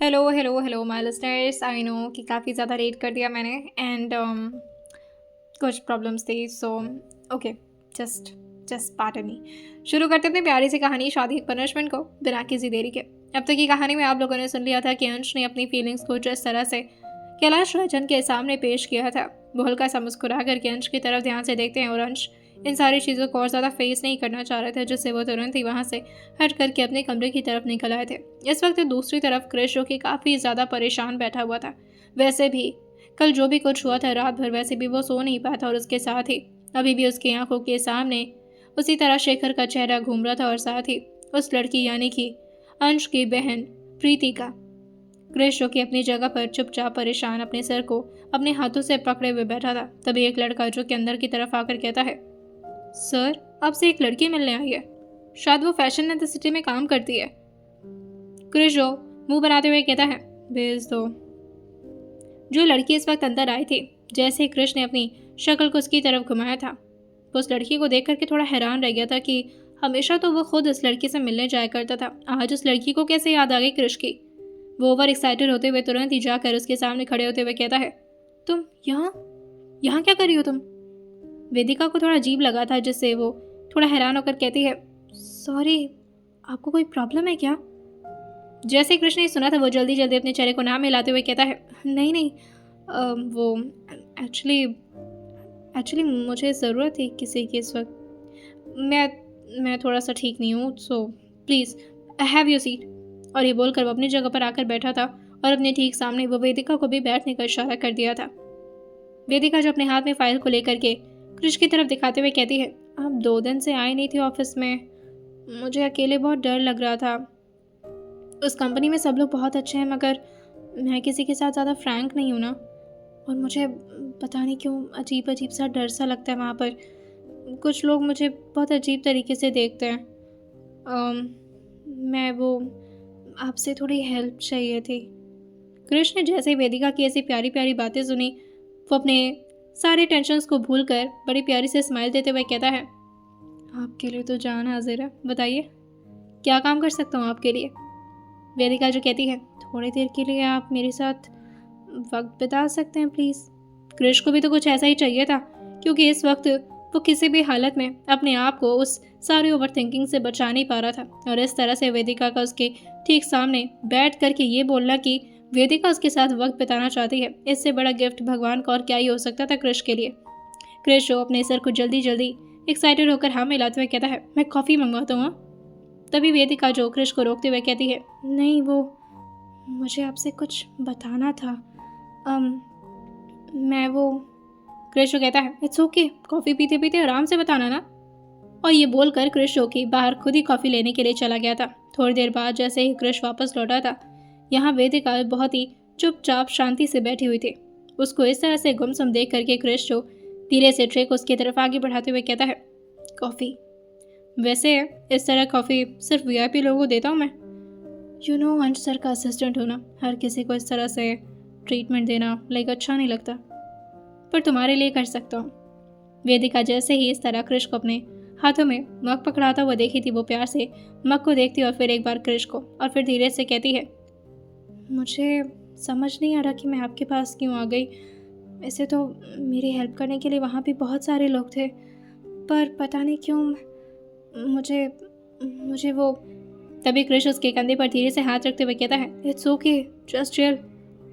Hello hello hello my listeners. I know कि काफ़ी ज़्यादा लेट कर दिया मैंने एंड कुछ प्रॉब्लम्स थी so okay. Just just pardon me. शुरू करते अपनी प्यारी सी कहानी शादी पनिशमेंट को बिना किसी देरी के। अब तक की कहानी में आप लोगों ने सुन लिया था कि अंश ने अपनी फीलिंग्स को जिस तरह से कैलाश राजन के सामने पेश किया था, वो हल्का सा मुस्कुरा करके अंश की तरफ ध्यान से देखते हैं और अंश इन सारी चीज़ों को और ज़्यादा फेस नहीं करना चाह रहे थे, जिससे वो तुरंत ही वहाँ से हट करके अपने कमरे की तरफ निकल आए थे। इस वक्त दूसरी तरफ क्रिश जो कि काफ़ी ज़्यादा परेशान बैठा हुआ था। वैसे भी कल जो भी कुछ हुआ था रात भर, वैसे भी वो सो नहीं पाया था और उसके साथ ही अभी भी उसकी आंखों के सामने उसी तरह शेखर का चेहरा घूम रहा था और साथ ही उस लड़की यानी कि अंश की बहन प्रीति का। क्रिश जो कि अपनी जगह पर चुपचाप परेशान अपने सर को अपने हाथों से पकड़े हुए बैठा था। तभी एक लड़का जो कि अंदर की तरफ आकर कहता है, सर आपसे एक लड़की मिलने आई है, शायद वो फैशन एंड द सिटी में काम करती है। क्रिश जो मुंह बनाते हुए कहता है, भेज दो। जो लड़की इस वक्त अंदर आई थी, जैसे ही क्रिश ने अपनी शक्ल को उसकी तरफ घुमाया था, वो उस लड़की को देख करके थोड़ा हैरान रह गया था कि हमेशा तो वो खुद इस लड़की से मिलने जाया करता था, आज उस लड़की को कैसे याद आ गई क्रिश की। वो ओवर एक्साइटेड होते हुए तुरंत ही जाकर उसके सामने खड़े होते हुए कहता है, तुम यहाँ यहाँ क्या कर रही हो तुम। वेदिका को थोड़ा अजीब लगा था, जिससे वो थोड़ा हैरान होकर कहती है, सॉरी आपको कोई प्रॉब्लम है क्या। जैसे कृष्ण ने सुना था वो जल्दी जल्दी अपने चेहरे को ना मिलाते हुए कहता है, नहीं नहीं वो एक्चुअली एक्चुअली मुझे ज़रूरत थी किसी की इस वक्त। मैं थोड़ा सा ठीक नहीं हूँ, so please have your seat. और ये बोलकर वो अपनी जगह पर आकर बैठा था और अपने ठीक सामने वो वेदिका को भी बैठने का इशारा कर दिया था। वेदिका जो अपने हाथ में फाइल को लेकर के कृष की तरफ दिखाते हुए कहती है, आप 2 दिन से आई नहीं थी ऑफिस में, मुझे अकेले बहुत डर लग रहा था। उस कंपनी में सब लोग बहुत अच्छे हैं, मगर मैं किसी के साथ ज़्यादा फ्रैंक नहीं हूँ ना, और मुझे पता नहीं क्यों अजीब अजीब सा डर सा लगता है वहाँ पर। कुछ लोग मुझे बहुत अजीब तरीके से देखते हैं। मैं वो आपसे थोड़ी हेल्प चाहिए थी। कृष्ण ने जैसे ही वेदिका की ऐसी प्यारी प्यारी बातें सुनी, वो अपने सारे टेंशन्स को भूलकर बड़ी प्यारी से स्माइल देते हुए कहता है, आपके लिए तो जान हाजिर है, बताइए क्या काम कर सकता हूँ आपके लिए। वेदिका जो कहती है, थोड़ी देर के लिए आप मेरे साथ वक्त बिता सकते हैं प्लीज़। क्रिश को भी तो कुछ ऐसा ही चाहिए था, क्योंकि इस वक्त वो किसी भी हालत में अपने आप को उस सारी ओवर थिंकिंग से बचा नहीं पा रहा था। और इस तरह से वेदिका का उसके ठीक सामने बैठ करके ये बोलना कि वेदिका उसके साथ वक्त बिताना चाहती है, इससे बड़ा गिफ्ट भगवान का और क्या ही हो सकता था क्रिश के लिए। क्रिश जो अपने सर को जल्दी जल्दी एक्साइटेड होकर हाँ मिलाते हुए कहता है, मैं कॉफ़ी मंगवाता हूँ। तभी वेदिका जो क्रिश को रोकते हुए कहती है, नहीं वो मुझे आपसे कुछ बताना था। मैं वो क्रिश कहता है, इट्स ओके, कॉफ़ी पीते पीते आराम से बताना ना। और ये बोलकर क्रिश की बाहर खुद ही कॉफ़ी लेने के लिए चला गया था। थोड़ी देर बाद जैसे ही क्रिश वापस लौटा था, यहाँ वेदिका बहुत ही चुपचाप शांति से बैठी हुई थी। उसको इस तरह से गुमसुम देख करके क्रिश धीरे से ट्रे को उसकी तरफ आगे बढ़ाते हुए कहता है, कॉफ़ी। वैसे इस तरह कॉफ़ी सिर्फ वीआईपी लोगों को देता हूँ मैं। यू नो अंश सर का असिस्टेंट होना, हर किसी को इस तरह से ट्रीटमेंट देना लाइक अच्छा नहीं लगता, पर तुम्हारे लिए कर सकता हूँ। वेदिका जैसे ही इस तरह क्रिश को अपने हाथों में मग पकड़ाता हुआ देखी थी, वो प्यार से मग को देखती और फिर एक बार क्रिश को, और फिर धीरे से कहती है, मुझे समझ नहीं आ रहा कि मैं आपके पास क्यों आ गई। वैसे तो मेरी हेल्प करने के लिए वहाँ भी बहुत सारे लोग थे, पर पता नहीं क्यों मुझे मुझे वो। तभी क्रिश उसके कंधे पर धीरे से हाथ रखते हुए कहता है, इट्स ओके, जस्ट चिल,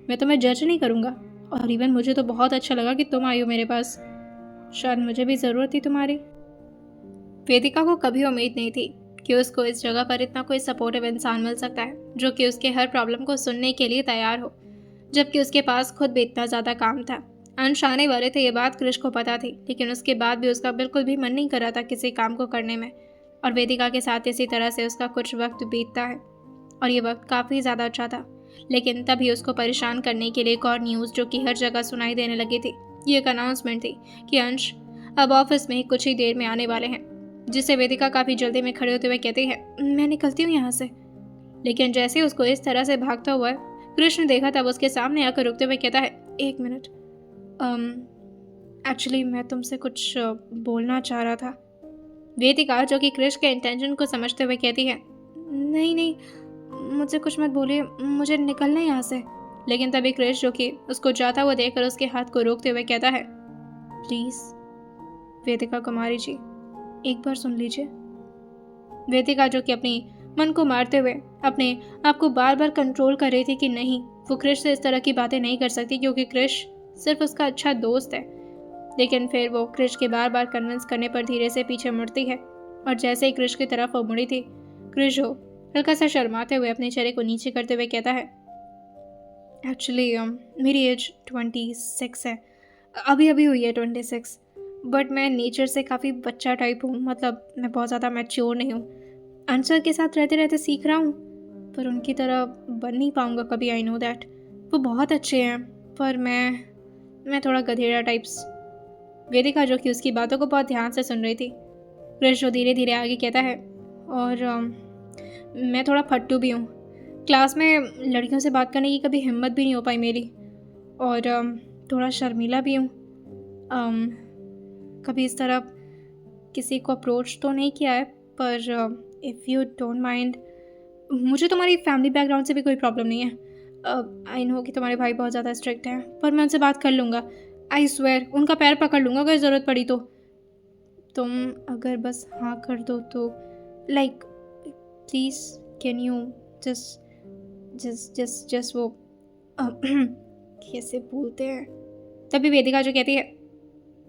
मैं तुम्हें जज नहीं करूँगा। और इवन मुझे तो बहुत अच्छा लगा कि तुम आई हो मेरे पास, शायद मुझे भी ज़रूरत थी तुम्हारी। वेदिका को कभी उम्मीद नहीं थी कि उसको इस जगह पर इतना कोई सपोर्टिव इंसान मिल सकता है, जो कि उसके हर प्रॉब्लम को सुनने के लिए तैयार हो, जबकि उसके पास खुद भी इतना ज़्यादा काम था। अंश आने वाले थे, ये बात क्रिश को पता थी, लेकिन उसके बाद भी उसका बिल्कुल भी मन नहीं कर रहा था किसी काम को करने में। और वेदिका के साथ इसी तरह से उसका कुछ वक्त बीतता है, और ये वक्त काफ़ी ज़्यादा अच्छा था। लेकिन तभी उसको परेशान करने के लिए एक और न्यूज़ जो कि हर जगह सुनाई देने लगी थी। ये एक अनाउंसमेंट थी कि अंश अब ऑफिस में कुछ ही देर में आने वाले हैं, जिससे वेदिका काफ़ी जल्दी में खड़े होते हुए कहती है, मैं निकलती हूँ यहाँ से। लेकिन जैसे उसको इस तरह से भागता हुआ कृष्ण देखा, तब उसके सामने आकर रुकते हुए कहता है, एक मिनट, एक्चुअली मैं तुमसे कुछ बोलना चाह रहा था। वेदिका जो कि क्रिश के इंटेंशन को समझते हुए कहती है, नहीं नहीं मुझे कुछ मत बोलिए, मुझे निकलना है यहाँ से। लेकिन तभी क्रिश, जो कि उसको जाता हुआ देखकर उसके हाथ को रोकते हुए कहता है, प्लीज़ वेदिका कुमारी जी, एक बार सुन लीजिए। वेदिका, जो कि अपनी मन को मारते हुए अपने आप को बार बार कंट्रोल कर रही थी कि नहीं, वो क्रिश से इस तरह की बातें नहीं कर सकती क्योंकि क्रिश सिर्फ उसका अच्छा दोस्त है। लेकिन फिर वो क्रिश के बार बार कन्विंस करने पर धीरे से पीछे मुड़ती है और जैसे ही क्रिश की तरफ वो मुड़ी थी, क्रिश हो हल्का सा शर्माते हुए अपने चेहरे को नीचे करते हुए कहता है, एक्चुअली मेरी एज 26 है, अभी अभी हुई है 26, बट मैं नेचर से काफ़ी बच्चा टाइप हूँ, मतलब मैं बहुत ज़्यादा मैच्योर नहीं हूँ। आंसर के साथ रहते रहते सीख रहा हूँ, पर उनकी तरह बन नहीं पाऊँगा कभी। आई नो दैट वो बहुत अच्छे हैं, पर मैं थोड़ा गधेड़ा टाइप्स। वेदिका, जो कि उसकी बातों को बहुत ध्यान से सुन रही थी, क्रिश जो धीरे धीरे आगे कहता है, और मैं थोड़ा फट्टू भी हूँ। क्लास में लड़कियों से बात करने की कभी हिम्मत भी नहीं हो पाई मेरी, और थोड़ा शर्मीला भी हूँ। कभी इस तरह किसी को अप्रोच तो नहीं किया है, पर इफ़ यू डोंट माइंड, मुझे तुम्हारी फैमिली बैकग्राउंड से भी कोई प्रॉब्लम नहीं है। आई नो कि तुम्हारे भाई बहुत ज़्यादा स्ट्रिक्ट हैं, पर मैं उनसे बात कर लूँगा। आई स्वेयर, उनका पैर पकड़ लूँगा अगर ज़रूरत पड़ी तो। तुम अगर बस हाँ कर दो तो, like please can you just वो कैसे बोलते हैं। तभी वेदिका जो कहती है,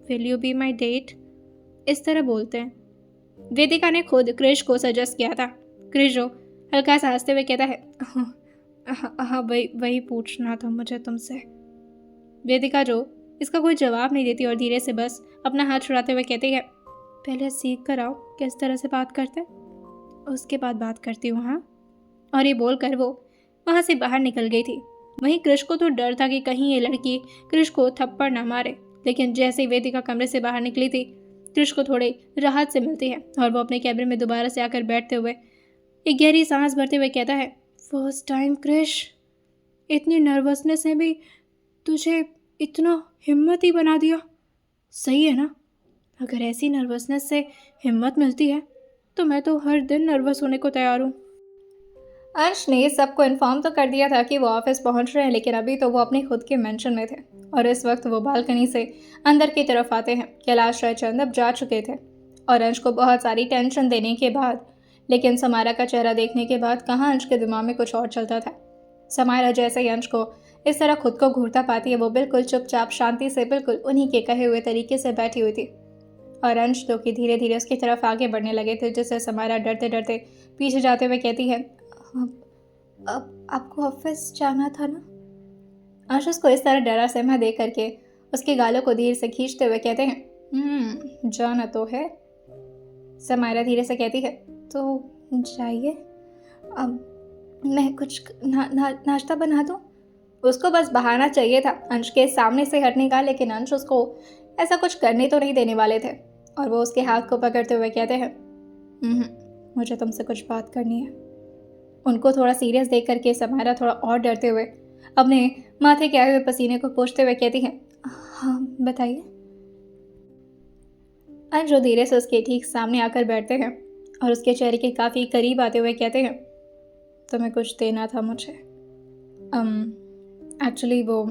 will you be my date, इस तरह बोलते हैं। वेदिका ने खुद क्रिश को सजेस्ट किया था। क्रिश जो हल्का सा हंसते हुए कहता है, हाँ वही पूछना था मुझे तुमसे। वेदिका जो इसका कोई जवाब नहीं देती और धीरे से बस अपना हाथ छुड़ाते हुए कहती है, पहले सीख कर आओ किस तरह से बात करते, उसके बाद बात करती हूँ, हाँ। और ये बोलकर वो वहाँ से बाहर निकल गई थी। वहीं क्रिश को तो डर था कि कहीं ये लड़की क्रिश को थप्पड़ ना मारे, लेकिन जैसे ही वेदिका कमरे से बाहर निकली थी, क्रिश को थोड़ी राहत से मिलती है और वो अपने कैबिन में दोबारा से आकर बैठते हुए एक गहरी सांस भरते हुए कहता है, फर्स्ट टाइम क्रिश, इतनी नर्वसनेस ने भी तुझे इतना हिम्मत ही बना दिया। सही है ना, अगर ऐसी नर्वसनेस से हिम्मत मिलती है तो मैं तो हर दिन नर्वस होने को तैयार हूँ। अंश ने सबको इन्फॉर्म तो कर दिया था कि वो ऑफिस पहुंच रहे हैं, लेकिन अभी तो वो अपने खुद के मेंशन में थे और इस वक्त वो बालकनी से अंदर की तरफ आते हैं। कैलाश रायचंद अब जा चुके थे और अंश को बहुत सारी टेंशन देने के बाद, लेकिन समायरा का चेहरा देखने के बाद कहाँ अंश के दिमाग में कुछ और चलता था। समायरा जैसे ही अंश को इस तरह खुद को घूरता पाती है, वो बिल्कुल चुपचाप शांति से बिल्कुल उन्हीं के कहे हुए तरीके से बैठी हुई थी और अंश जो कि धीरे धीरे उसकी तरफ आगे बढ़ने लगे थे, जिससे समायरा डरते डरते पीछे जाते हुए कहती है, अब आपको ऑफिस जाना था ना। अंश उसको इस तरह डरा सहमा देख करके उसके गालों को धीरे से खींचते हुए कहते हैं, जाना तो है। समायरा धीरे से कहती है, तो जाइए, अब मैं कुछ नाश्ता बना दूँ। उसको बस बहाना चाहिए था अंश के सामने से हटने का, लेकिन अंश उसको ऐसा कुछ करने तो नहीं देने वाले थे और वो उसके हाथ को पकड़ते हुए कहते हैं, मुझे तुमसे कुछ बात करनी है। उनको थोड़ा सीरियस देख करके समायरा थोड़ा और डरते हुए अपने माथे के आए हुए पसीने को पोंछते हुए कहती है, हाँ बताइए। अंश जो धीरे से उसके ठीक सामने आकर बैठते हैं और उसके चेहरे के काफ़ी करीब आते हुए कहते हैं, तुम्हें कुछ देना था मुझे। एक्चुअली वो,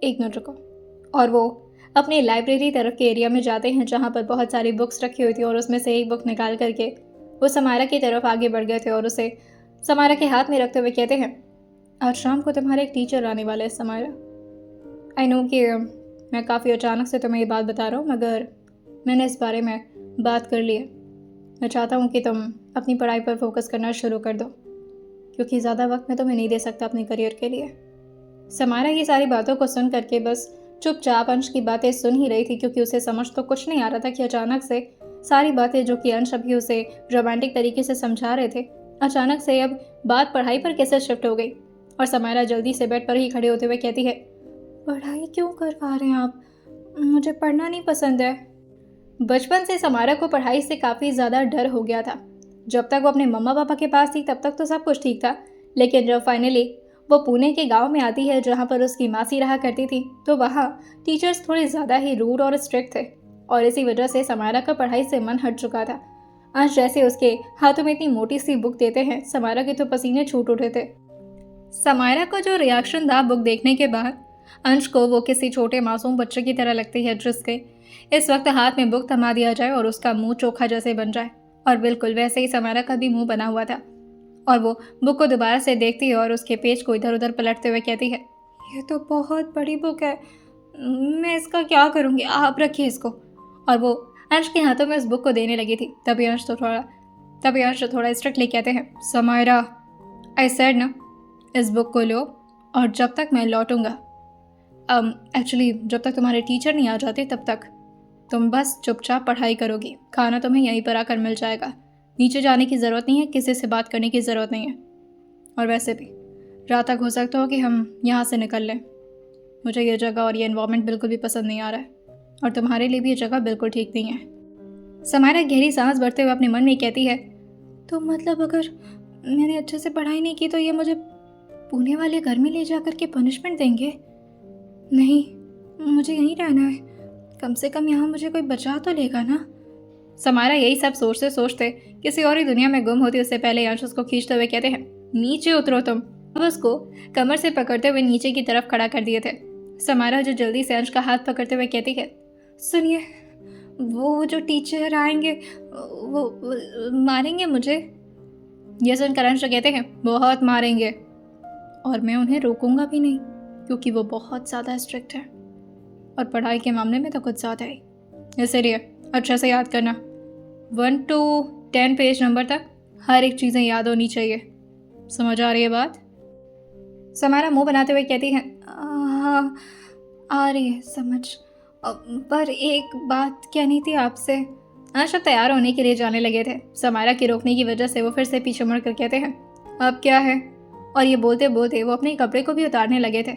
एक मिनट रुको। और वो अपने लाइब्रेरी तरफ के एरिया में जाते हैं जहाँ पर बहुत सारी बुक्स रखी हुई थी और उसमें से एक बुक निकाल करके वो समायरा की तरफ आगे बढ़ गए थे और उसे समायरा के हाथ में रखते हुए कहते हैं, आज शाम को तुम्हारे एक टीचर आने वाले हैं समायरा। आई नो कि मैं काफ़ी अचानक से तुम्हें ये बात बता रहा हूँ, मगर मैंने इस बारे में बात कर ली है। मैं चाहता हूँ कि तुम अपनी पढ़ाई पर फोकस करना शुरू कर दो, क्योंकि ज़्यादा वक्त मैं तुम्हें नहीं दे सकता अपने करियर के लिए। समायरा ये सारी बातों को सुन करके बस चुपचाप अंश की बातें सुन ही रही थी, क्योंकि उसे समझ तो कुछ नहीं आ रहा था कि अचानक से सारी बातें जो कि अंश अभी उसे रोमांटिक तरीके से समझा रहे थे, अचानक से अब बात पढ़ाई पर कैसे शिफ्ट हो गई। और समायरा जल्दी से बेड पर ही खड़े होते हुए कहती है, पढ़ाई क्यों करवा रहे हैं आप, मुझे पढ़ना नहीं पसंद है। बचपन से समायरा को पढ़ाई से काफ़ी ज़्यादा डर हो गया था। जब तक वो अपने मम्मा पापा के पास थी तब तक तो सब कुछ ठीक था, लेकिन जब फाइनली वो पुणे के गांव में आती है जहां पर उसकी मासी रहा करती थी, तो वहाँ टीचर्स थोड़े ज़्यादा ही रूड और स्ट्रिक्ट थे और इसी वजह से समायरा का पढ़ाई से मन हट चुका था। आज जैसे उसके हाथों में इतनी मोटी सी बुक देते हैं, समायरा के तो पसीने छूट उठे थे। समायरा का जो रिएक्शन था बुक देखने के बाद, अंश को वो किसी छोटे मासूम बच्चे की तरह लगती है जिसके इस वक्त हाथ में बुक थमा दिया जाए और उसका मुंह चोखा जैसे बन जाए। और बिल्कुल वैसे ही समायरा का भी मुंह बना हुआ था और वो बुक को दोबारा से देखती है और उसके पेज को इधर उधर पलटते हुए कहती है, ये तो बहुत बड़ी बुक है, मैं इसका क्या करूँगी, आप रखिए इसको। और वो अंश के हाथों में उस बुक को देने लगी थी। तभी अंश थोड़ा स्ट्रिक्टली कहते हैं, समायरा, आई सेड ना, इस बुक को लो और जब तक मैं लौटूंगा, एक्चुअली जब तक तुम्हारे टीचर नहीं आ जाते तब तक तुम बस चुपचाप पढ़ाई करोगी। खाना तुम्हें यहीं पर आकर मिल जाएगा, नीचे जाने की ज़रूरत नहीं है, किसी से बात करने की ज़रूरत नहीं है। और वैसे भी रात तक हो सकता हो कि हम यहाँ से निकल लें। मुझे ये जगह और ये एनवायरनमेंट बिल्कुल भी पसंद नहीं आ रहा है और तुम्हारे लिए भी ये जगह बिल्कुल ठीक नहीं है। समायरा गहरी सांस भरते हुए अपने मन में कहती है, तो मतलब अगर मैंने अच्छे से पढ़ाई नहीं की तो ये मुझे पुणे वाले घर में ले जा कर के पनिशमेंट देंगे? नहीं, मुझे यहीं रहना है, कम से कम यहाँ मुझे कोई बचा तो लेगा ना। समायरा यही सब सोचते सोचते किसी और ही दुनिया में गुम होती उससे पहले अंश उसको खींचते हुए कहते हैं, नीचे उतरो तुम। अब उसको कमर से पकड़ते हुए नीचे की तरफ खड़ा कर दिए थे। समायरा जो जल्दी से अंश का हाथ पकड़ते हुए कहती है, सुनिए, वो जो टीचर आएंगे वो मारेंगे मुझे। यह सुनकर अंश कहते हैं, बहुत मारेंगे और मैं उन्हें रोकूंगा भी नहीं क्योंकि वो बहुत ज़्यादा स्ट्रिक्ट है और पढ़ाई के मामले में तो कुछ ज़्यादा ही। इसलिए अच्छे से याद करना, 1 to 10 पेज नंबर तक हर एक चीज़ें याद होनी चाहिए। समझ आ रही है बात? समायरा मुंह बनाते हुए कहती है, हाँ आ रही है समझ, पर एक बात कहनी थी आपसे। अंश तैयार होने के लिए जाने लगे थे। समायरा के रोकने की वजह से वो फिर से पीछे मुड़ कर कहते हैं, अब क्या है? और ये बोलते बोलते वो अपने कपड़े को भी उतारने लगे थे।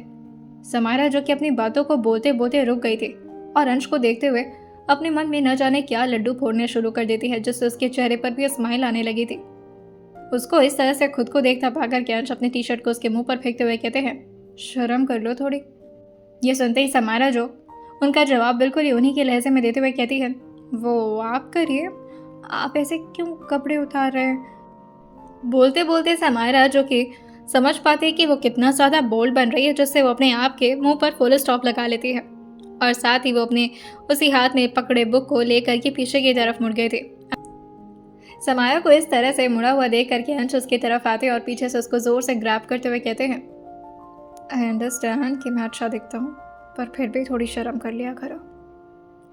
समायरा जो कि अपनी बातों को बोलते बोलते रुक गई थी और अंश को देखते हुए अपने मन में न जाने क्या लड्डू फोड़ने शुरू कर देती है, जिससे उसके चेहरे पर भी स्माइल आने लगी थी। उसको इस तरह से खुद को देखता पाकर के अंश अपने टी शर्ट को उसके मुंह पर फेंकते हुए कहते हैं, शर्म कर लो थोड़ी। ये सुनते ही समायरा जो उनका जवाब बिल्कुल ही उन्हीं के लहजे में देते हुए कहती है, वो आप करिए, आप ऐसे क्यों कपड़े उतार रहे हैं? बोलते बोलते समायरा जो कि समझ पाती है कि वो कितना ज़्यादा बोल्ड बन रही है, जिससे वो अपने आप के मुंह पर फुल स्टॉप लगा लेती है और साथ ही वो अपने उसी हाथ में पकड़े बुक को लेकर के पीछे की तरफ मुड़ गए थे। समायरा को इस तरह से मुड़ा हुआ देख करके अंश उसकी तरफ आते और पीछे से उसको जोर से ग्रैब करते हुए कहते हैं, आई अंडरस्टैंड कि मैं अच्छा दिखता हूँ, पर फिर भी थोड़ी शर्म कर लिया करो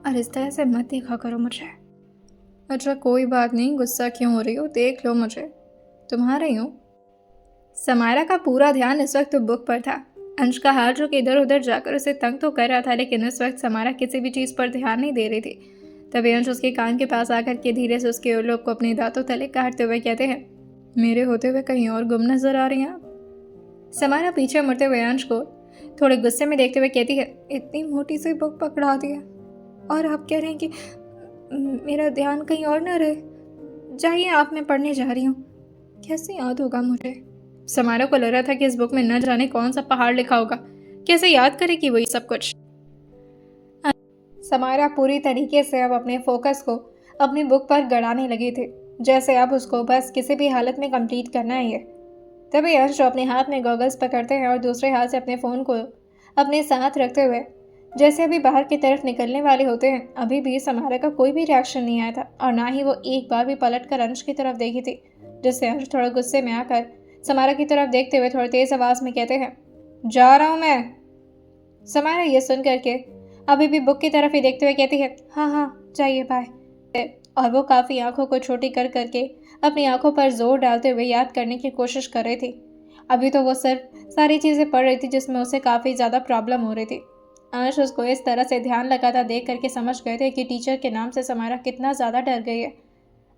और इस तरह से मत देखा करो मुझे। अच्छा कोई बात नहीं, गुस्सा क्यों हो रही हो, देख लो मुझे, तुम्हारा ही हूँ। समायरा का पूरा ध्यान इस वक्त बुक पर था। अंश का हाथ जो कि इधर उधर जाकर उसे तंग तो कर रहा था, लेकिन इस वक्त समायरा किसी भी चीज़ पर ध्यान नहीं दे रही थी। तभी अंश उसके कान के पास आकर के धीरे से उसके उल्लू को अपने दांतों तले काटते हुए कहते हैं, मेरे होते हुए कहीं और गुम नजर आ रही हैं आप। समायरा पीछे मुड़ते हुए अंश को थोड़े गुस्से में देखते हुए कहती है, इतनी मोटी सी बुक पकड़ा दी है और आप कह रहे हैं कि मेरा ध्यान कहीं और ना रहे। जाइए आप, मैं पढ़ने जा रही हूँ, कैसे याद होगा मुझे। समायरा को लग रहा था कि इस बुक में न जाने कौन सा पहाड़ लिखा होगा, कैसे याद करेगी वो ये सब कुछ। समायरा पूरी तरीके से अब अपने फोकस को अपनी बुक पर गड़ाने लगी थी, जैसे अब उसको बस किसी भी हालत में कंप्लीट करना है ये। तभी अंश जो अपने हाथ में गॉगल्स पकड़ते हैं और दूसरे हाथ से अपने फ़ोन को अपने साथ रखते हुए जैसे अभी बाहर की तरफ निकलने वाले होते हैं, अभी भी समायरा का कोई भी रिएक्शन नहीं आया था और ना ही वो एक बार भी पलट कर अंश की तरफ देखी थी, जिससे अंश थोड़ा गुस्से में आकर समायरा की तरफ देखते हुए थोड़ी तेज़ आवाज़ में कहते हैं, जा रहा हूँ मैं। समायरा ये सुन करके अभी भी बुक की तरफ ही देखते हुए कहती है, हाँ हाँ जाइए बाय। और वो काफ़ी आंखों को छोटी कर करके अपनी आंखों पर जोर डालते हुए याद करने की कोशिश कर रही थी। अभी तो वो सिर्फ सारी चीज़ें पढ़ रही थी जिसमें उसे काफ़ी ज़्यादा प्रॉब्लम हो रही थी। अंश उसको इस तरह से ध्यान लगाता देख करके समझ गए थे कि टीचर के नाम से समायरा कितना ज़्यादा डर गई है।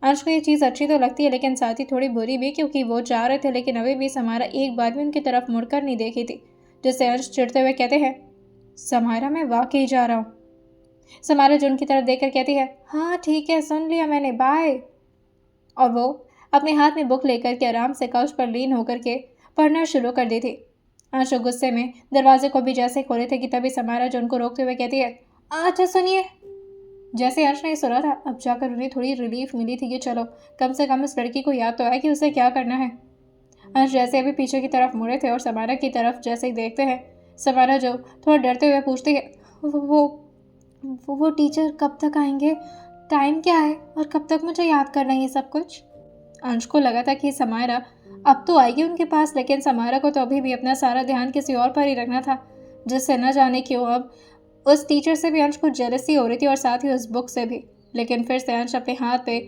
अंश को ये चीज़ अच्छी तो लगती है, लेकिन साथ ही थोड़ी बुरी भी, क्योंकि वो जा रहे थे लेकिन अभी भी समायरा एक बार भी उनकी तरफ मुड़कर नहीं देखी थी, जिससे अंश चिढ़ते हुए कहते हैं, समायरा मैं वाकई जा रहा हूँ। समायरा जो उनकी तरफ देखकर कहती है, हाँ ठीक है सुन लिया मैंने, बाय। और वो अपने हाथ में बुक लेकर के आराम से काउच पर लीन होकर के पढ़ना शुरू कर दी थी। अंश गुस्से में दरवाजे को भी जैसे खोले थे कि तभी समायरा जो उनको रोकते हुए कहती है, अच्छा सुनिए। जैसे अर्श ने सुना था, अब जाकर उन्हें थोड़ी रिलीफ मिली थी कि चलो कम से कम इस लड़की को याद तो है कि उसे क्या करना है। अर्श जैसे अभी पीछे की तरफ मुड़े थे और समारा की तरफ जैसे ही देखते हैं, समारा जो थोड़ा डरते हुए पूछती है, वो टीचर कब तक आएंगे? टाइम क्या है और कब तक मुझे याद करना है ये सब कुछ? अंश को लगा था कि समारा अब तो आएगी उनके पास, लेकिन समारा को तो अभी भी अपना सारा ध्यान किसी और पर ही रखना था, जिससे न जाने क्यों अब उस टीचर से भी अंश को जेलसी हो रही थी और साथ ही उस बुक से भी। लेकिन फिर से अंश अपने हाथ पे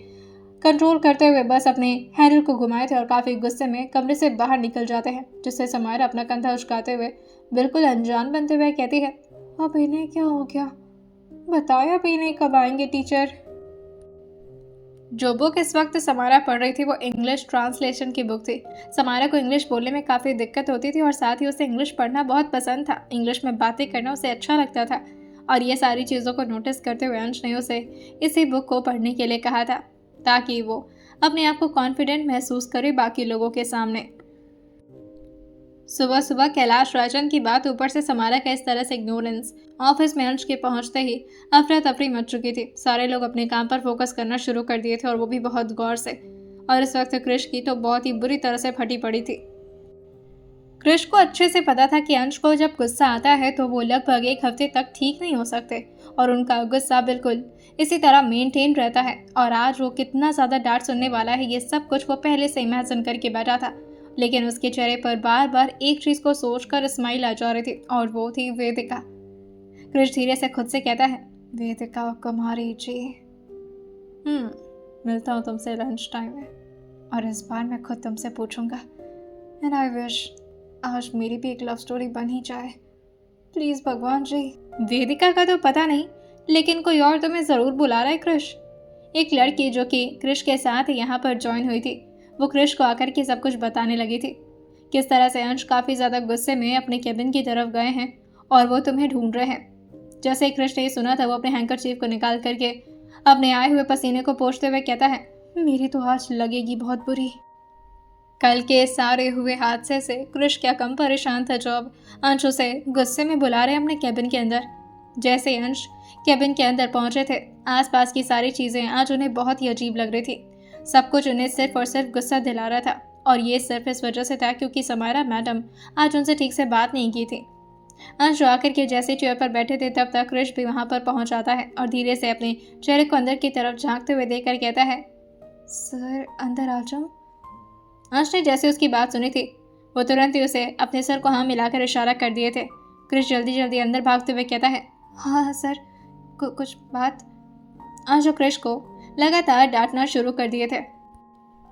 कंट्रोल करते हुए बस अपने हैंडल को घुमाए थे और काफ़ी गुस्से में कमरे से बाहर निकल जाते हैं, जिससे समारा अपना कंधा उचकाते हुए बिल्कुल अनजान बनते हुए कहती है, अब इन्हें क्या हो गया? बताया भी नहीं कब आएंगे टीचर। जो बुक इस वक्त समारा पढ़ रही थी वो इंग्लिश ट्रांसलेशन की बुक थी। समारा को इंग्लिश बोलने में काफ़ी दिक्कत होती थी और साथ ही उसे इंग्लिश पढ़ना बहुत पसंद था। इंग्लिश में बातें करना उसे अच्छा लगता था और ये सारी चीज़ों को नोटिस करते हुए अंश ने उसे इसी बुक को पढ़ने के लिए कहा था, ताकि वो अपने आप को कॉन्फिडेंट महसूस करे बाकी लोगों के सामने। सुबह सुबह कैलाश राजन की बात ऊपर से समारा का इस तरह से इग्नोरेंस ऑफिस में अंश के पहुंचते ही अफरा तफरी मच चुकी थी। सारे लोग अपने काम पर फोकस करना शुरू कर दिए थे और वो भी बहुत गौर से। और इस वक्त क्रिश की तो बहुत ही बुरी तरह से फटी पड़ी थी। क्रिश को अच्छे से पता था कि अंश को जब गुस्सा आता है तो वो लगभग एक हफ्ते तक ठीक नहीं हो सकते और उनका गुस्सा बिल्कुल इसी तरह मेंटेन रहता है। और आज वो कितना ज़्यादा डांट सुनने वाला है ये सब कुछ वो पहले से इमेजिन करके बैठा था, लेकिन उसके चेहरे पर बार बार एक चीज़ को सोचकर स्माइल आ जा रही थी और वो थी वेदिका। क्रिश धीरे से खुद से कहता है, वेदिका कुमारी जी, मिलता हूँ तुमसे लंच टाइम में और इस बार मैं खुद तुमसे पूछूंगा। एंड आई विश आज मेरी भी एक लव स्टोरी बन ही जाए, प्लीज़ भगवान जी। वेदिका का तो पता नहीं, लेकिन कोई और तुम्हें ज़रूर बुला रहा है क्रिश। एक लड़की जो कि क्रिश के साथ यहाँ पर ज्वाइन हुई थी, वो क्रिश को आकर के सब कुछ बताने लगी थी। किस तरह से अंश काफ़ी ज़्यादा गुस्से में अपने केबिन की तरफ गए हैं और वो तुम्हें ढूंढ रहे हैं। जैसे क्रिश ने सुना था, वो अपने हैंकरचीफ को निकाल करके अपने आए हुए पसीने को पोंछते हुए कहता है, मेरी तो आज लगेगी बहुत बुरी। कल के सारे हुए हादसे से क्रिश क्या कम परेशान था, जो अब अंश उसे गुस्से में बुला रहे अपने केबिन के अंदर। जैसे अंश केबिन के अंदर पहुंचे थे, आसपास की सारी चीज़ें आज उन्हें बहुत ही अजीब लग रही थी। सब कुछ उन्हें सिर्फ और सिर्फ गुस्सा दिला रहा था और ये सिर्फ इस वजह से था क्योंकि समारा मैडम आज उनसे ठीक से बात नहीं की थी। अंश जो आकर के जैसे चेयर पर बैठे थे, तब तक क्रिश भी वहाँ पर पहुँच जाता है और धीरे से अपने चेहरे को अंदर की तरफ झांकते हुए देखकर कहता है, सर अंदर आ जाऊं। अंश ने जैसे उसकी बात सुनी थी, वो तुरंत ही उसे अपने सर को हाँ मिलाकर इशारा कर दिए थे। क्रिश जल्दी जल्दी अंदर भागते हुए कहता है, हाँ हाँ सर, कुछ बात। अंश और क्रिश को लगातार डांटना शुरू कर दिए थे।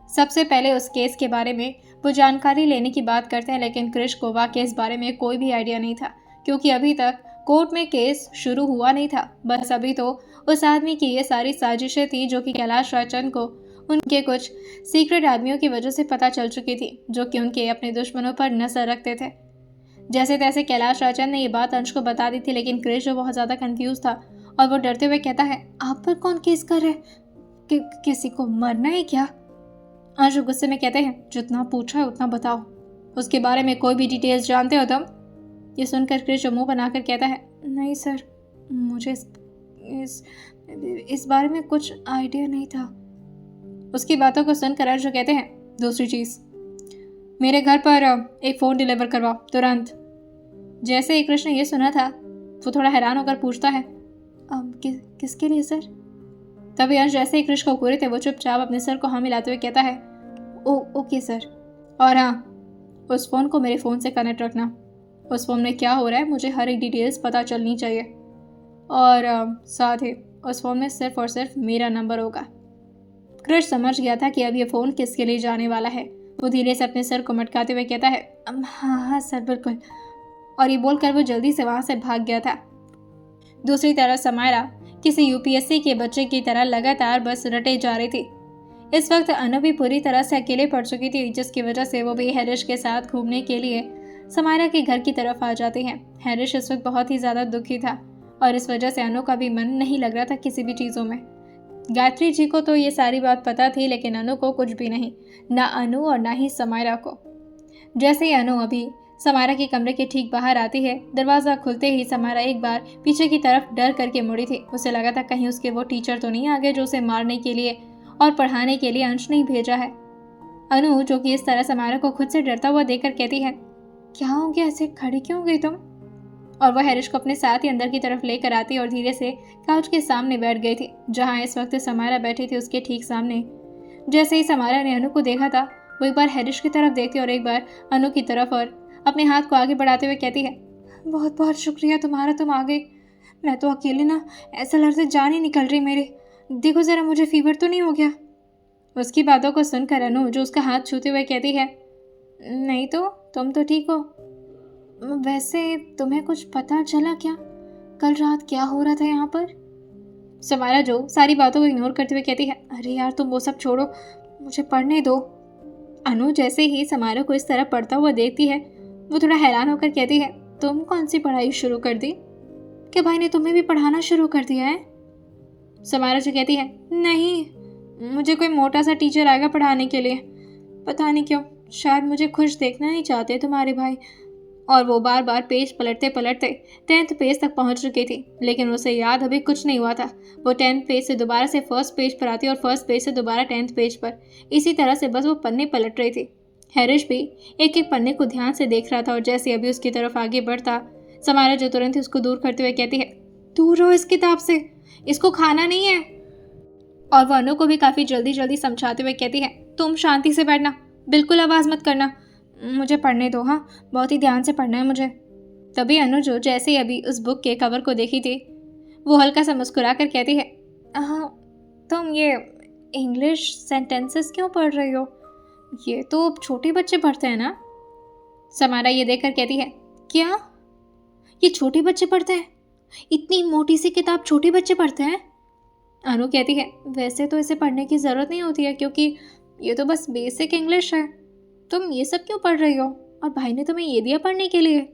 सबसे पहले उस केस के बारे में वो जानकारी लेने की बात करते हैं, लेकिन क्रिश को वाकई इस बारे में कोई भी आइडिया नहीं था, क्योंकि अभी तक कोर्ट में केस शुरू हुआ नहीं था। बस अभी तो उस आदमी की ये सारी साजिशें थी जो कि कैलाश राजचंद को उनके कुछ सीक्रेट आदमियों की वजह से पता चल चुकी थी, जो कि उनके अपने दुश्मनों पर नजर रखते थे। जैसे तैसे कैलाश राजचंद ने ये बात अंश को बता दी थी, लेकिन क्रिश जो बहुत ज़्यादा कंफ्यूज था और वो डरते हुए कहता है, आप पर कौन केस कर रहे? किसी को मरना है क्या? अंश गुस्से में कहते हैं, जितना पूछा है उतना बताओ, उसके बारे में कोई भी डिटेल्स जानते हो तुम? ये सुनकर क्रिश मुंह बनाकर कहता है, नहीं सर, मुझे इस बारे में कुछ आइडिया नहीं था। उसकी बातों को सुनकर अंश कहते हैं, दूसरी चीज़, मेरे घर पर एक फ़ोन डिलीवर करवाओ तुरंत। जैसे ही क्रिश ने यह सुना था, वो थोड़ा हैरान होकर पूछता है, किसके लिए सर? तभी अंश जैसे ही क्रिश को पूरे थे, वो चुपचाप अपने सर को हाँ मिलाते हुए कहता है, ओके सर, और हाँ, उस फ़ोन को मेरे फ़ोन से कनेक्ट रखना। उस फ़ोन में क्या हो रहा है मुझे हर एक डिटेल्स पता चलनी चाहिए, और साथ ही उस फ़ोन में सिर्फ और सिर्फ मेरा नंबर होगा। क्रिश समझ गया था कि अब ये फ़ोन किसके लिए जाने वाला है। वो धीरे से अपने सर को मटकाते हुए कहता है, हाँ सर बिल्कुल, और ये बोलकर वो जल्दी से वहाँ से भाग गया था। दूसरी तरफ समायरा किसी यूपीएससी के बच्चे की तरह लगातार बस रटे जा रही थी। इस वक्त अनु भी पूरी तरह से अकेले पड़ चुकी थी, जिसकी वजह से वो भी हैरिश के साथ घूमने के लिए समायरा के घर की तरफ आ जाती हैं। हैरिश इस वक्त बहुत ही ज़्यादा दुखी था और इस वजह से अनु का भी मन नहीं लग रहा था किसी भी चीज़ों में। गायत्री जी को तो ये सारी बात पता थी, लेकिन अनु को कुछ भी नहीं, ना अनु और ना ही समायरा को। जैसे ही अनु अभी समारा के कमरे के ठीक बाहर आती है। दरवाज़ा खुलते ही समारा एक बार पीछे की तरफ डर करके मुड़ी थी। उसे लगा था कहीं उसके वो टीचर तो नहीं आ गए जो उसे मारने के लिए और पढ़ाने के लिए अंश नहीं भेजा है। अनु, जो कि इस तरह समारा को खुद से डरता हुआ देखकर कहती है, क्या हो गया, ऐसे खड़ी क्यों हो गई तुम? और वह हैरिश को अपने साथ ही अंदर की तरफ लेकर आती और धीरे से काउच के सामने बैठ गई थी, जहाँ इस वक्त समारा बैठी थी उसके ठीक सामने। जैसे ही समारा ने अनु को देखा था, वो एक बार हैरिश की तरफ देखती और एक बार अनु की तरफ और अपने हाथ को आगे बढ़ाते हुए कहती है, बहुत बहुत शुक्रिया तुम्हारा, तुम आ गई। मैं तो अकेले ना ऐसा लड़ते जान ही निकल रही मेरे। देखो ज़रा, मुझे फीवर तो नहीं हो गया? उसकी बातों को सुनकर अनु, जो उसका हाथ छूते हुए कहती है, नहीं तो, तुम तो ठीक हो। वैसे तुम्हें कुछ पता चला क्या, कल रात क्या हो रहा था यहाँ पर? समारा, जो सारी बातों को इग्नोर करते हुए कहती है, अरे यार तुम वो सब छोड़ो, मुझे पढ़ने दो। अनु जैसे ही समारा को इस तरह पढ़ता हुआ देखती है, वो थोड़ा हैरान होकर कहती है, तुम कौन सी पढ़ाई शुरू कर दी? क्या भाई ने तुम्हें भी पढ़ाना शुरू कर दिया है? समारा जो कहती है, नहीं, मुझे कोई मोटा सा टीचर आएगा पढ़ाने के लिए, पता नहीं क्यों, शायद मुझे खुश देखना नहीं चाहते तुम्हारे भाई। और वो बार बार पेज पलटते पलटते 10th पेज तक पहुंच चुकी थी, लेकिन उसे याद अभी कुछ नहीं हुआ था। वो 10th पेज से दोबारा से फर्स्ट पेज पर आती और फर्स्ट पेज से दोबारा 10th पेज पर, इसी तरह से बस वो पन्ने पलट रही थी। हैरिश भी एक एक पन्ने को ध्यान से देख रहा था और जैसे अभी उसकी तरफ आगे बढ़ता, समारा जो तुरंत ही उसको दूर करते हुए कहती है, दूर रहो इस किताब से, इसको खाना नहीं है। और वो अनु को भी काफ़ी जल्दी जल्दी समझाते हुए कहती है, तुम शांति से बैठना, बिल्कुल आवाज़ मत करना, मुझे पढ़ने दो, हाँ, बहुत ही ध्यान से पढ़ना है मुझे। तभी अनु, जो जैसे ही अभी उस बुक के कवर को देखी थी, वो हल्का सा मुस्कुरा कर कहती है, हाँ, तुम ये इंग्लिश सेंटेंसेस क्यों पढ़ रही हो? ये तो छोटे बच्चे पढ़ते हैं ना? समारा ये देखकर कहती है, क्या ये छोटे बच्चे पढ़ते हैं? इतनी मोटी सी किताब छोटे बच्चे पढ़ते हैं? अनु कहती है, वैसे तो इसे पढ़ने की ज़रूरत नहीं होती है, क्योंकि ये तो बस बेसिक इंग्लिश है। तुम ये सब क्यों पढ़ रही हो, और भाई ने तुम्हें ये दिया पढ़ने के लिए?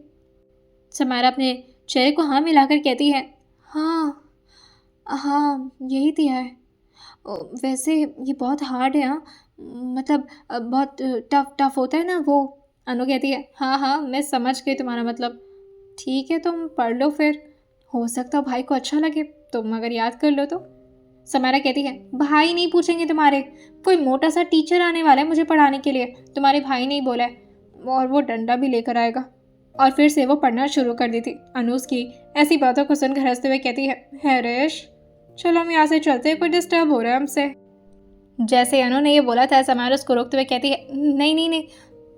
समारा अपने चेहरे को हाँ मिलाकर कहती है, हाँ हाँ, यही दिया है। वैसे ये बहुत हार्ड है, हाँ, मतलब बहुत टफ टफ होता है ना वो। अनु कहती है, हाँ हाँ, मैं समझ गई तुम्हारा मतलब। ठीक है, तुम पढ़ लो फिर, हो सकता है भाई को अच्छा लगे, तुम अगर याद कर लो तो। समारा कहती है, भाई नहीं पूछेंगे तुम्हारे, कोई मोटा सा टीचर आने वाला है मुझे पढ़ाने के लिए, तुम्हारे भाई नहीं बोला है, और वो डंडा भी लेकर आएगा। और फिर से वो पढ़ना शुरू कर दी थी। अनुज की ऐसी बातों को सुनकर हंसते हुए कहती है, हैरिश चलो हम यहाँ से चलते हैं, कोई डिस्टर्ब हो रहा है हमसे। जैसे अनु ने ये बोला था, समारा उसको रोकते हुए कहती है, नहीं नहीं नहीं,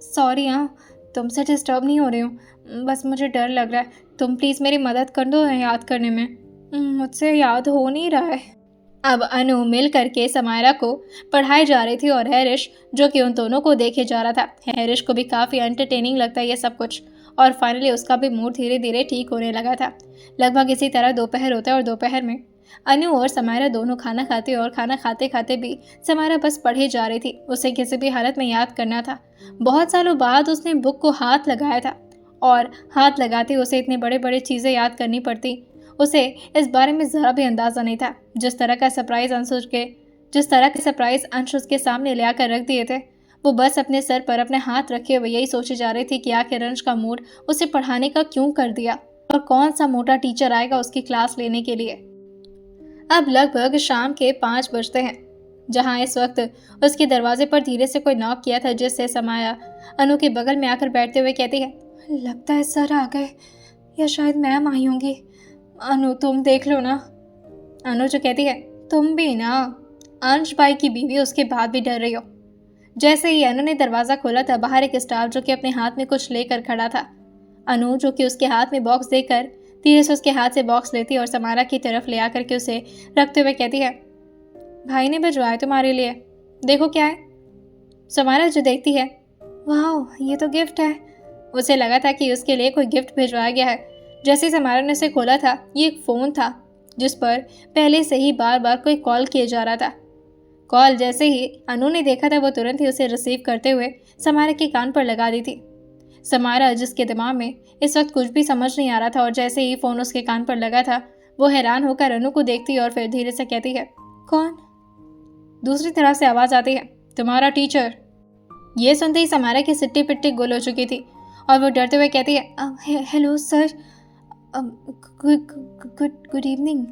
सॉरी, हाँ, तुमसे डिस्टर्ब नहीं हो रही हूँ, बस मुझे डर लग रहा है, तुम प्लीज़ मेरी मदद कर दो याद करने में, मुझसे याद हो नहीं रहा है। अब अनु मिल करके समारा को पढ़ाई जा रही थी और हैरिश, जो कि उन दोनों को देखे जा रहा था। हैरिश को भी काफ़ी एंटरटेनिंग लगता है ये सब कुछ, और फाइनली उसका भी मूड धीरे धीरे ठीक होने लगा था। लगभग इसी तरह दोपहर होता है और दोपहर में अनु और समारा दोनों खाना खाते और खाना खाते खाते भी समारा बस पढ़े जा रही थी। उसे किसी भी हालत में याद करना था। बहुत सालों बाद उसने बुक को हाथ लगाया था और हाथ लगाते उसे इतने बड़े बड़े चीज़ें याद करनी पड़ती, उसे इस बारे में ज़रा भी अंदाज़ा नहीं था। जिस तरह का सरप्राइज़ अंश उसके सामने ले आकर रख दिए थे, वो बस अपने सर पर अपने हाथ रखे हुए यही सोचे जा रही थी कि आखिर अंश का मूड उसे पढ़ाने का क्यों कर दिया और कौन सा मोटा टीचर आएगा उसकी क्लास लेने के लिए। अब लगभग शाम के 5 बजते हैं, जहाँ इस वक्त उसके दरवाजे पर धीरे से कोई नॉक किया था, जिससे समाया अनु के बगल में आकर बैठते हुए कहती है, लगता है सर आ गए, या शायद मैम आई होंगी। अनु तुम देख लो ना। अनु जो कहती है, तुम भी ना, अंश भाई की बीवी उसके बाद भी डर रही हो। जैसे ही अनु ने दरवाज़ा खोला था, बाहर एक स्टाफ जो कि अपने हाथ में कुछ लेकर खड़ा था। अनु जो कि उसके हाथ में बॉक्स देकर धीरे से उसके हाथ से बॉक्स लेती और समारा की तरफ ले आकर के उसे रखते हुए कहती है, भाई ने भिजवाया तुम्हारे लिए, देखो क्या है। समारा जो देखती है, वाह ये तो गिफ्ट है। उसे लगा था कि उसके लिए कोई गिफ्ट भिजवाया गया है। जैसे समारा ने उसे खोला था, ये एक फ़ोन था जिस पर पहले से ही बार बार कोई कॉल किया जा रहा था। कॉल जैसे ही अनु ने देखा था, वो तुरंत ही उसे रिसीव करते हुए समारा के कान पर लगा दी थी। समारा, जिसके दिमाग में इस वक्त कुछ भी समझ नहीं आ रहा था, और जैसे ही फ़ोन उसके कान पर लगा था, वो हैरान होकर अनु को देखती और फिर धीरे से कहती है, कौन? दूसरी तरफ से आवाज़ आती है, तुम्हारा टीचर। ये सुनते ही समारा की सिट्टी पिट्टी गुल हो चुकी थी और वो डरते हुए कहती है, हेलो सर, गुड इवनिंग।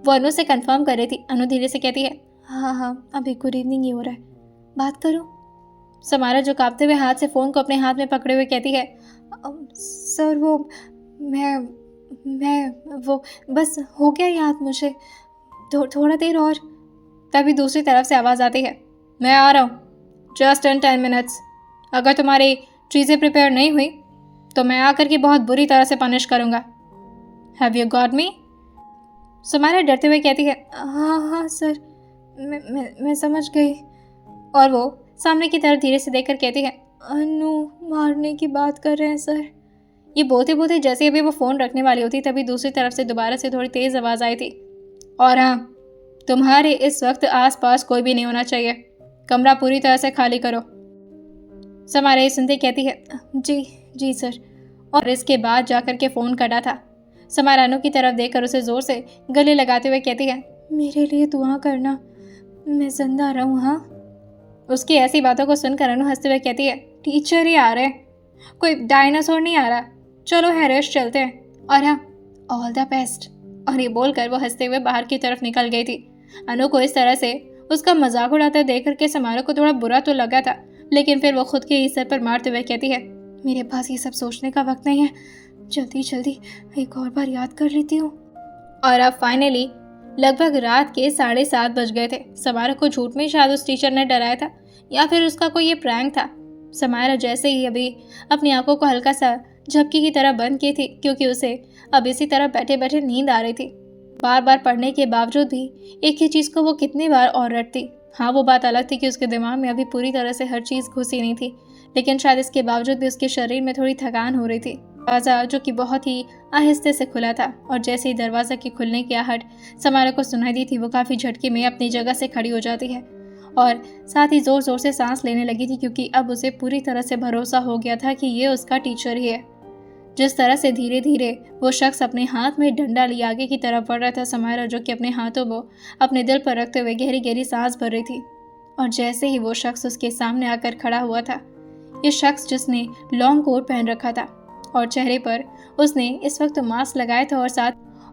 वो अनु से कंफर्म कर रही थी। अनु धीरे से कहती है, हाँ हाँ अभी गुड इवनिंग ही हो रहा है, बात करो। समारा जो कांपते हुए हाथ से फ़ोन को अपने हाथ में पकड़े हुए कहती है, सर वो मैं वो बस हो गया याद मुझे, थोड़ा देर और। तभी दूसरी तरफ से आवाज़ आती है, मैं आ रहा हूँ, जस्ट इन 10 मिनट्स। अगर तुम्हारी चीज़ें प्रिपेयर नहीं हुई तो मैं आकर के बहुत बुरी तरह से पनिश करूँगा। Have you got me? Samara डरते हुए कहती है, हाँ हाँ सर, मैं समझ गई। और वो सामने की तरफ धीरे से देखकर कहती है, अनु मारने की बात कर रहे हैं सर। ये बोलते बोलते जैसे अभी वो फ़ोन रखने वाली होती तभी दूसरी तरफ से दोबारा से थोड़ी तेज़ आवाज़ आई थी, और हाँ, तुम्हारे इस वक्त आसपास कोई भी नहीं होना चाहिए, कमरा पूरी तरह से खाली करो। समारा ये सुनते कहती है, जी जी सर। और इसके बाद जाकर के फ़ोन कटा था। समारा अनु की तरफ देखकर उसे ज़ोर से गले लगाते हुए कहती है, मेरे लिए दुआ करना, मैं जिंदा रहूँ। हाँ। उसकी ऐसी बातों को सुनकर अनु हंसते हुए कहती है, टीचर ही आ रहे हैं, कोई डायनासोर नहीं आ रहा, चलो हैरेस्ट चलते हैं, और हाँ ऑल द बेस्ट। और ये बोलकर वो हंसते हुए बाहर की तरफ निकल गई थी। अनु को इस तरह से उसका मजाक उड़ाते देख करके समारा को थोड़ा बुरा तो लगा था, लेकिन फिर वो खुद के ही सर पर मारते हुए कहती है, मेरे पास ये सब सोचने का वक्त नहीं है, जल्दी जल्दी एक और बार याद कर लेती हूँ। और अब फाइनली लगभग रात के 7:30 बज गए थे। समारा को झूठ में शायद उस टीचर ने डराया था, या फिर उसका कोई ये प्रैंक था। समारा जैसे ही अभी अपनी आंखों को हल्का सा झपकी की तरह बंद की थी, क्योंकि उसे अब इसी तरह बैठे बैठे नींद आ रही थी। बार बार पढ़ने के बावजूद भी एक ही चीज़ को वो कितनी बार और रटती। हाँ, वो बात अलग थी कि उसके दिमाग में अभी पूरी तरह से हर चीज़ घुसी नहीं थी, लेकिन शायद इसके बावजूद भी उसके शरीर में थोड़ी थकान हो रही थी। दरवाज़ा जो कि बहुत ही आहिस्ते से खुला था, और जैसे ही दरवाज़ा के खुलने की आहट समारा को सुनाई दी थी, वो काफ़ी झटके में अपनी जगह से खड़ी हो जाती है और साथ ही ज़ोर ज़ोर से सांस लेने लगी थी, क्योंकि अब उसे पूरी तरह से भरोसा हो गया था कि ये उसका टीचर ही है। जिस तरह से धीरे धीरे वो शख्स अपने हाथ में डंडा लिए आगे की तरफ बढ़ रहा था, समारा जो कि अपने हाथों को अपने दिल पर रखते हुए गहरी गहरी सांस भर रही थी। और जैसे ही वो शख्स उसके सामने आकर खड़ा हुआ था, ये शख्स जिसने लॉन्ग कोट पहन रखा था और चेहरे पर उसने इस वक्त मास्क लगाया था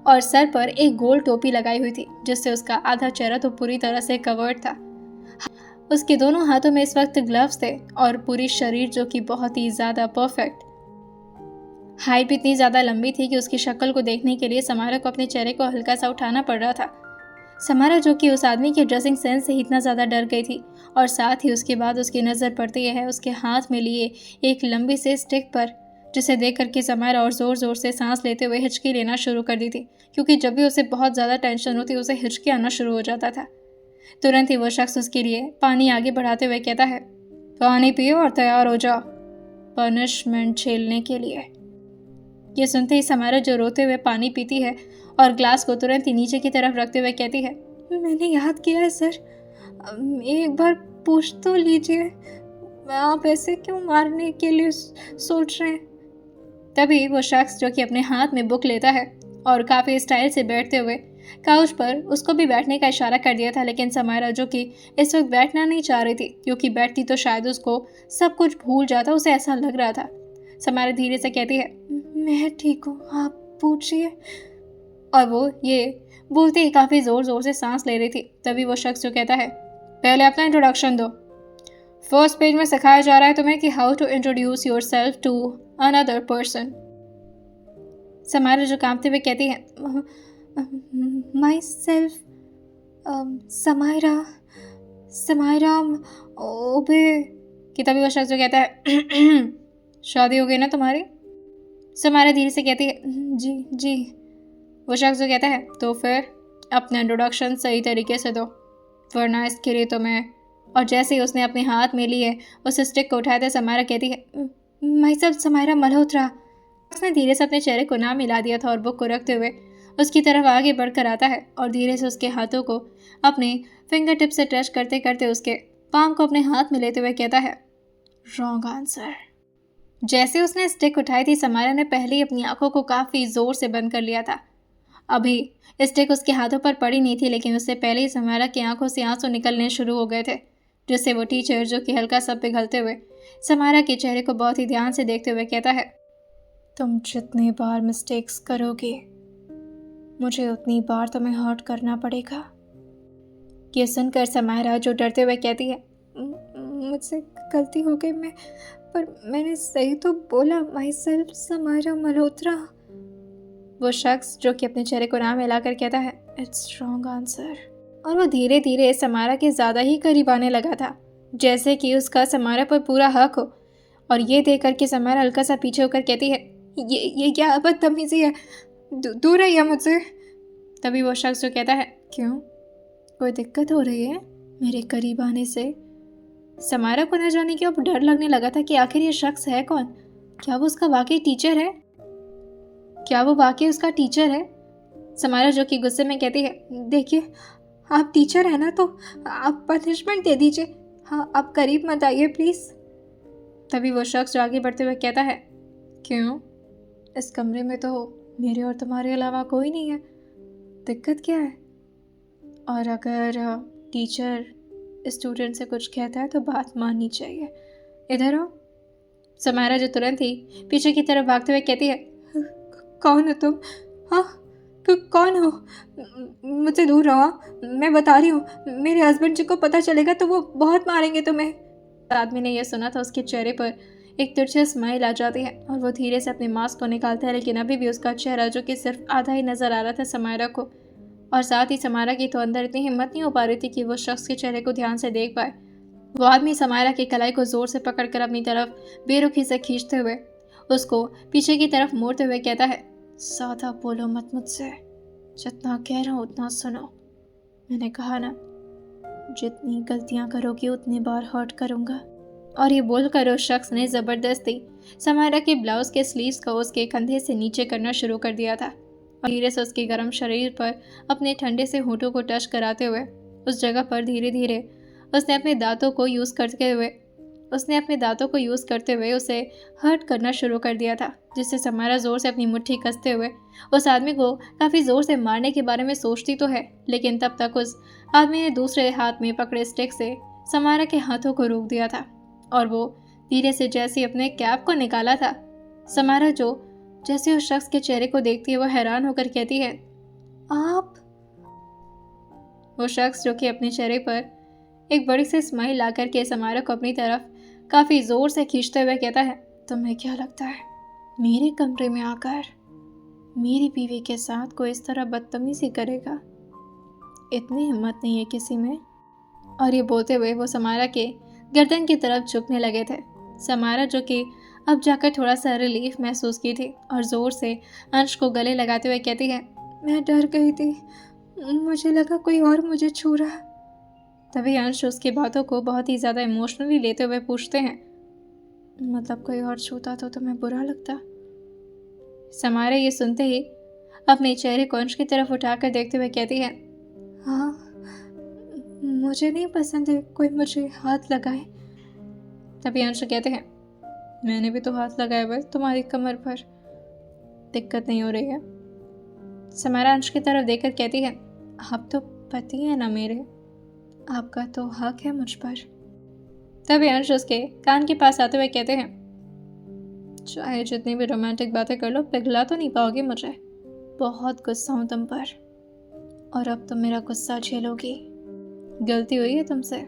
और सर पर एक गोल टोपी लगाई हुई थी, जिससे उसका आधा चेहरा तो पूरी तरह से कवर्ड था। उसके दोनों हाथों में इस वक्त ग्लव्स थे और पूरी शरीर जो कि बहुत ही ज़्यादा परफेक्ट। हाइट भी इतनी ज़्यादा लंबी थी कि उसकी शक्ल को देखने के लिए समारा को अपने चेहरे को हल्का सा उठाना पड़ रहा था। समारा जो कि उस आदमी के ड्रेसिंग सेंस से इतना ज़्यादा डर गई थी, और साथ ही उसके बाद उसकी नज़र पड़ती है उसके हाथ में लिए एक लंबी से स्टिक पर, जिसे देख करके समारा और ज़ोर ज़ोर से सांस लेते हुए हिचकी लेना शुरू कर दी थी, क्योंकि जब भी उसे बहुत ज़्यादा टेंशन होती उसे हिचकी आना शुरू हो जाता था। तुरंत ही वो शख्स उसके लिए पानी आगे बढ़ाते हुए कहता है, पानी पियो और तैयार हो जाओ पनिशमेंट झेलने के लिए। ये सुनते ही समारा जो रोते हुए पानी पीती है और ग्लास को तुरंत ही नीचे की तरफ रखते हुए कहती है, मैंने याद किया है सर, एक बार पूछ तो लीजिए, आप ऐसे क्यों मारने के लिए सोच रहे हैं। तभी वो शख्स जो कि अपने हाथ में बुक लेता है और काफ़ी स्टाइल से बैठते हुए काउच पर उसको भी बैठने का इशारा कर दिया था, लेकिन समारा जो कि इस वक्त बैठना नहीं चाह रही थी, क्योंकि बैठती तो शायद उसको सब कुछ भूल जाता, उसे ऐसा लग रहा था। समारा धीरे से कहती है, मैं ठीक हूँ, आप पूछिए। और वो ये बोलते ही काफ़ी ज़ोर ज़ोर से सांस ले रही थी। तभी वो शख्स जो कहता है, पहले अपना इंट्रोडक्शन दो। फर्स्ट पेज में सिखाया जा रहा है तुम्हें कि how to introduce yourself to another person. Samara जो कांपते हुए कहती है, माई सेल्फ समायरा ओबे। कि तभी वो शख्स जो कहता है, शादी हो गई ना तुम्हारी। समारा धीरे से कहती है, जी जी। वो शख्स जो कहता है, तो फिर अपना इंट्रोडक्शन सही तरीके से दो, वरना इसके लिए तो मैं। और जैसे ही उसने अपने हाथ में लिए उस स्टिक को उठाया था, समारा कहती है, माई सेल्फ समायरा मल्होत्रा। उसने धीरे से अपने चेहरे को नाम मिला दिया था और बुक को रखते हुए उसकी तरफ आगे बढ़कर आता है और धीरे से उसके हाथों को अपने फिंगर टिप से टच करते करते उसके पाम को अपने हाथ में लेते हुए कहता है, रॉन्ग आंसर। जैसे उसने स्टिक उठाई थी, समारा ने पहले ही अपनी आंखों को काफ़ी ज़ोर से बंद कर लिया था। अभी स्टिक उसके हाथों पर पड़ी नहीं थी, लेकिन उससे पहले ही समारा की आंखों से आंसू निकलने शुरू हो गए थे, जिससे वो टीचर जो कि हल्का सा पिघलते हुए समारा के चेहरे को बहुत ही ध्यान से देखते हुए कहता है, तुम जितनी बार मिस्टेक्स करोगे मुझे उतनी बार तुम्हें हर्ट करना पड़ेगा। ये सुनकर समारा जो डरते हुए कहती है, मुझसे गलती हो गई, पर मैंने सही तो बोला, माई सेल्फ समारा मल्होत्रा। वो शख्स जो कि अपने चेहरे को ना मिलाकर कहता है, इट्स रॉन्ग आंसर। और वो धीरे धीरे समारा के ज़्यादा ही करीब आने लगा था, जैसे कि उसका समारा पर पूरा हक हो। और ये देख कर के समारा हल्का सा पीछे होकर कहती है, ये क्या बदतमीजी है, दूर रहिए मुझसे। तभी वो शख्स जो कहता है, क्यों, कोई दिक्कत हो रही है मेरे करीब आने से? समारा को न जाने क्यों अब डर लगने लगा था कि आखिर ये शख्स है कौन। क्या वो उसका वाकई टीचर है? क्या वो वाकई उसका टीचर है? समारा जो कि गुस्से में कहती है, देखिए आप टीचर है ना, तो आप पनिशमेंट दे दीजिए, हाँ आप करीब मत आइए प्लीज़। तभी वो शख्स जो आगे बढ़ते हुए कहता है, क्यों, इस कमरे में तो मेरे और तुम्हारे अलावा कोई नहीं है, दिक्कत क्या है? और अगर टीचर स्टूडेंट से कुछ कहता है तो बात माननी चाहिए, इधर आओ। समारा जो तुरंत ही पीछे की तरफ भागते हुए कहती है, कौन हो तुम? हाँ कौन हो? मुझसे दूर रहो, मैं बता रही हूँ, मेरे हस्बैंड जी को पता चलेगा तो वो बहुत मारेंगे तुम्हें। आदमी ने यह सुना था उसके चेहरे पर एक तिरछी स्माइल आ जाती है और वो धीरे से अपने मास्क को निकालता है, लेकिन अभी भी उसका चेहरा जो कि सिर्फ आधा ही नजर आ रहा था समारा को। और साथ ही समारा की तो अंदर इतनी हिम्मत नहीं हो पा रही थी कि वो शख्स के चेहरे को ध्यान से देख पाए। वो आदमी समारा की कलाई को जोर से पकड़कर अपनी तरफ बेरुखी से खींचते हुए उसको पीछे की तरफ मोड़ते हुए कहता है, ज़्यादा बोलो मत मुझसे, जितना कह रहा हूँ उतना सुनो। मैंने कहा ना, जितनी गलतियाँ करोगी उतनी बार हर्ट करूँगा। और ये बोलकर उस शख्स ने ज़बरदस्ती समारा के ब्लाउज के स्लीव्स को उसके कंधे से नीचे करना शुरू कर दिया था और धीरे से उसके गर्म शरीर पर अपने ठंडे से होठों को टच कराते हुए उस जगह पर धीरे धीरे उसने अपने दांतों को यूज़ करते हुए उसे हर्ट करना शुरू कर दिया था, जिससे समारा ज़ोर से अपनी मुट्ठी कसते हुए उस आदमी को काफ़ी ज़ोर से मारने के बारे में सोचती तो है, लेकिन तब तक उस आदमी ने दूसरे हाथ में पकड़े स्टिक से समारा के हाथों को रोक दिया था। और वो धीरे से जैसे अपने कैप को निकाला था, समारा जो जैसे उस शख्स के चेहरे को देखती है वो हैरान होकर कहती है, आप? वो शख्स जो कि अपने चेहरे पर एक बड़ी सी स्माइल ला करके समारा को अपनी तरफ काफ़ी ज़ोर से खींचते हुए कहता है, तुम्हें क्या लगता है मेरे कमरे में आकर मेरी बीवी के साथ कोई इस तरह बदतमीजी करेगा? इतनी हिम्मत नहीं है किसी में। और ये बोलते हुए वो समारा के गर्दन की तरफ झुकने लगे थे। समारा जो कि अब जाकर थोड़ा सा रिलीफ महसूस की थी और ज़ोर से अंश को गले लगाते हुए कहती है, मैं डर गई थी, मुझे लगा कोई और मुझे छू रहा। तभी अंश उसकी बातों को बहुत ही ज़्यादा इमोशनली लेते हुए पूछते हैं, मतलब कोई और छूता तो तुम्हें बुरा लगता? समारा ये सुनते ही अपने चेहरे को अंश की तरफ उठाकर देखते हुए कहती है, हाँ मुझे नहीं पसंद है कोई मुझे हाथ लगाए। तभी अंश कहते हैं, मैंने भी तो हाथ लगाया हुआ है तुम्हारी कमर पर, दिक्कत नहीं हो रही है? समारा अंश की तरफ देखकर कहती है, आप तो पति हैं ना मेरे, आपका तो हक है मुझ पर। तभी अंश उसके कान के पास आते हुए कहते हैं, चाहे जितनी भी रोमांटिक बातें कर लो, पिघला तो नहीं पाओगे मुझे, बहुत गुस्सा हूँ तुम पर और अब तुम मेरा गुस्सा झेलोगी। गलती हुई है तुमसे,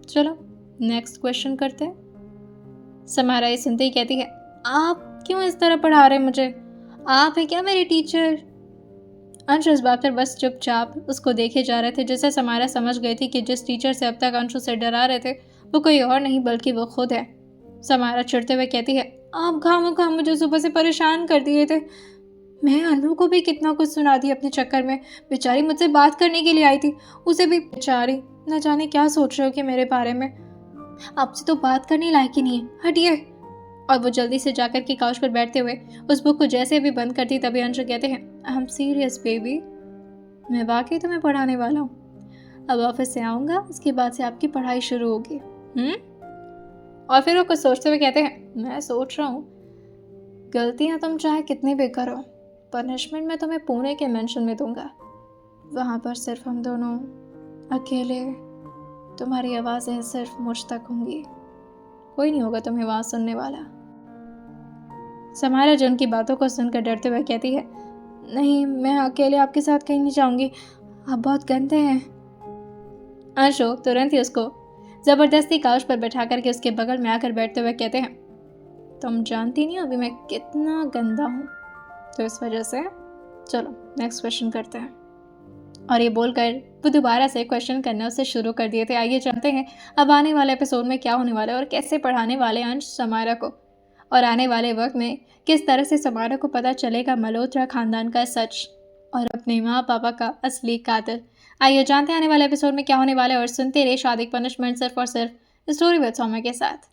चलो नेक्स्ट क्वेश्चन करते हैं। समारा ये सुनते ही कहती है, आप क्यों इस तरह पढ़ा रहे मुझे, आप हैं क्या मेरे टीचर? अंश इस बात पर बस चुपचाप उसको देखे जा रहे थे, जिससे समारा समझ गई थी कि जिस टीचर से अब तक अंशु से डरा रहे थे वो कोई और नहीं बल्कि वो खुद है। समारा चिढ़ते हुए कहती है, आप खामोखा मुझे सुबह से परेशान कर दिए थे, मैं अनु को भी कितना कुछ सुना दी अपने चक्कर में, बेचारी मुझसे बात करने के लिए आई थी, उसे भी बेचारी न जाने क्या सोच रहे हो कि मेरे बारे में, आपसे तो बात करने लायक ही नहीं है, हटिए। और वो जल्दी से जाकर के काउच पर बैठते हुए उस बुक को जैसे भी बंद करती तभी अंशु कहते हैं, आई एम सीरियस बेबी, मैं वाकई तुम्हें पढ़ाने वाला हूँ, अब ऑफिस से आऊँगा उसके बाद से आपकी पढ़ाई शुरू होगी। और फिर वो कुछ सोचते हुए कहते हैं, मैं सोच रहा हूँ गलतियाँ तुम चाहे कितनी भी करो, पनिशमेंट मैं तुम्हें पुणे के मेंशन में दूंगा, वहाँ पर सिर्फ हम दोनों अकेले, तुम्हारी आवाज़ें सिर्फ मुझ तक होंगी, कोई नहीं होगा तुम्हें वहाँ सुनने वाला। समारा जन की बातों को सुनकर डरते हुए कहती है, नहीं, मैं अकेले आपके साथ कहीं नहीं जाऊंगी, आप बहुत गंदे हैं। अंशु तुरंत ही उसको जबरदस्ती काउच पर बैठा करके उसके बगल में आकर बैठते हुए कहते हैं, तुम जानती नहीं अभी मैं कितना गंदा हूँ, तो इस वजह से चलो नेक्स्ट क्वेश्चन करते हैं। और ये बोलकर वो दोबारा से क्वेश्चन करना उसे शुरू कर दिए थे। आइए जानते हैं अब आने वाले एपिसोड में क्या होने वाला है और कैसे पढ़ाने वाले अंश समारा को, और आने वाले वक्त में किस तरह से समारा को पता चलेगा मल्होत्रा खानदान का सच और अपने माँ पापा का असली कातिल। आइए जानते हैं आने वाले एपिसोड में क्या होने वाला है और सुनते रहे शादी पनिशमेंट सिर्फ और सिर्फ स्टोरी विद सौम्या के साथ।